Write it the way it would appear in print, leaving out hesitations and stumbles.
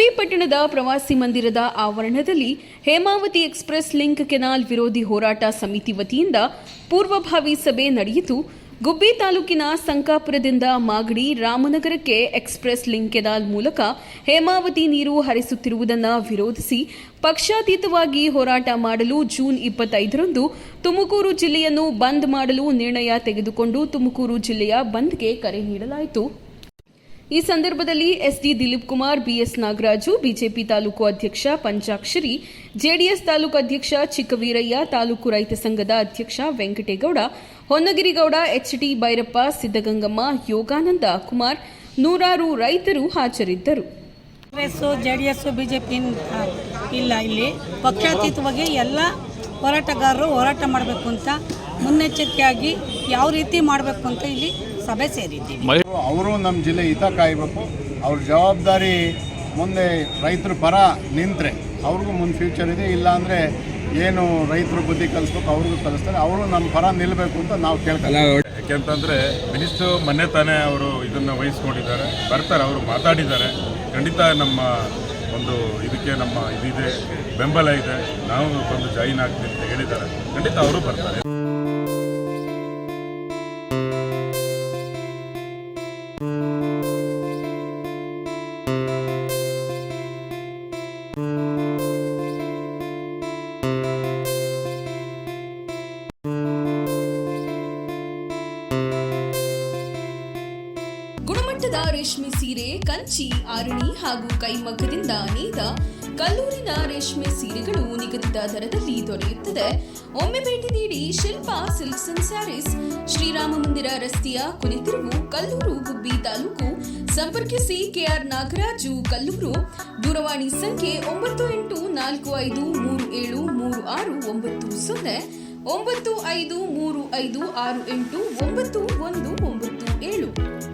ಗುಬ್ಬಿ ಪಟ್ಟಣದ ಪ್ರವಾಸಿ ಮಂದಿರದ ಆವರಣದಲ್ಲಿ ಹೇಮಾವತಿ ಎಕ್ಸ್‌ಪ್ರೆಸ್ ಲಿಂಕ್ ಕೆನಾಲ್ ವಿರೋಧಿ ಹೋರಾಟ ಸಮಿತಿ ವತಿಯಿಂದ ಪೂರ್ವಭಾವಿ ಸಭೆ ನಡೆಯಿತು. ಗುಬ್ಬಿ ತಾಲೂಕಿನ ಸಂಕಾಪುರದಿಂದ ಮಾಗಡಿ ರಾಮನಗರಕ್ಕೆ ಎಕ್ಸ್‌ಪ್ರೆಸ್ ಲಿಂಕ್ ಕೆನಾಲ್ ಮೂಲಕ ಹೇಮಾವತಿ ನೀರು ಹರಿಸುತ್ತಿರುವುದನ್ನು ವಿರೋಧಿಸಿ ಪಕ್ಷಾತೀತವಾಗಿ ಹೋರಾಟ ಮಾಡಲು ಜೂನ್ 25ರಂದು ತುಮಕೂರು ಜಿಲ್ಲೆಯನ್ನು ಬಂದ್ ಮಾಡಲು ನಿರ್ಣಯ ತೆಗೆದುಕೊಂಡು ತುಮಕೂರು ಜಿಲ್ಲೆಯ ಬಂದ್ಗೆ ಕರೆ ನೀಡಲಾಯಿತು. ಈ ಸಂದರ್ಭದಲ್ಲಿ SD Dilip Kumar, BS Nagaraju, BJP ತಾಲೂಕು ಅಧ್ಯಕ್ಷ ಪಂಚಾಕ್ಷರಿ, ಜೆಡಿಎಸ್ ತಾಲೂಕು ಅಧ್ಯಕ್ಷ ಚಿಕ್ಕವೀರಯ್ಯ, ತಾಲೂಕು ರೈತ ಸಂಘದ ಅಧ್ಯಕ್ಷ ವೆಂಕಟೇಗೌಡ, ಹೊನ್ನಗಿರಿಗೌಡ, ಎಚ್ಡಿ ಭೈರಪ್ಪ, ಸಿದ್ದಗಂಗಮ್ಮ, ಯೋಗಾನಂದ ಕುಮಾರ್, ನೂರಾರು ರೈತರು ಹಾಜರಿದ್ದರು. ಕಾಂಗ್ರೆಸ್, ಜೆಡಿಎಸ್, ಬಿಜೆಪಿ ಇಲ್ಲ, ಇಲ್ಲಿ ಪಕ್ಷಾತೀತವಾಗಿ ಎಲ್ಲ ಹೋರಾಟಗಾರರು ಹೋರಾಟ ಮಾಡಬೇಕು ಅಂತ ಮುನ್ನೆಚ್ಚರಿಕೆಯಾಗಿ ಯಾವ ರೀತಿ ಮಾಡಬೇಕು ಅಂತ ಇಲ್ಲಿ ಸಭೆ ಸೇರಿದ್ದೀವಿ. ಅವರು ನಮ್ಮ ಜಿಲ್ಲೆ ಹಿತ ಕಾಯಬೇಕು. ಅವ್ರ ಜವಾಬ್ದಾರಿ ಮುಂದೆ ರೈತರ ಪರ ನಿಂತರೆ ಅವ್ರಿಗೂ ಮುಂದೆ ಫ್ಯೂಚರ್ ಇದೆ. ಇಲ್ಲಾಂದರೆ ಏನು ರೈತರು ಬುದ್ಧಿ ಕಲಿಸ್ಬೇಕು ಅವ್ರಿಗೂ ಕಲಿಸ್ತಾರೆ. ಅವರು ನಮ್ಮ ಪರ ನಿಲ್ಲಬೇಕು ಅಂತ ನಾವು ಕೇಳ್ತೀವಿ. ಯಾಕೆಂತಂದರೆ ಮಿನಿಸ್ಟ್ರು ಮೊನ್ನೆ ತಾನೇ ಅವರು ಇದನ್ನು ವಹಿಸ್ಕೊಂಡಿದ್ದಾರೆ, ಬರ್ತಾರೆ, ಅವರು ಮಾತಾಡಿದ್ದಾರೆ. ಖಂಡಿತ ನಮ್ಮ ಒಂದು ಇದಕ್ಕೆ ನಮ್ಮ ಇದಿದೆ, ಬೆಂಬಲ ಇದೆ, ನಾವು ಬಂದು ಜಾಯಿನ್ ಆಗ್ತೀವಿ ಅಂತ ಹೇಳಿದ್ದಾರೆ. ಖಂಡಿತ ಅವರು ಬರ್ತಾರೆ. ಗುಣಮಟ್ಟದ ರೇಷ್ಮೆ ಸೀರೆ, ಕಂಚಿ, ಆರಣಿ ಹಾಗೂ ಕೈಮಗ್ಗದಿಂದ ನೇಯ್ದ ಕಲ್ಲೂರಿನ ರೇಷ್ಮೆ ಸೀರೆಗಳು ನಿಗದಿತ ದರದಲ್ಲಿ ದೊರೆಯುತ್ತದೆ. ಒಮ್ಮೆ ಭೇಟಿ ನೀಡಿ. Shilpa silks and sarees, Shrirama Mandira ರಸ್ತೆಯ ಕುಣಿತಿರುವು, ಕಲ್ಲೂರು, ಗುಬ್ಬಿ ತಾಲೂಕು. ಸಂಪರ್ಕಿಸಿ ಕೆಆರ್ ನಾಗರಾಜು, ಕಲ್ಲೂರು. ದೂರವಾಣಿ ಸಂಖ್ಯೆ 9843733690, 9535689197.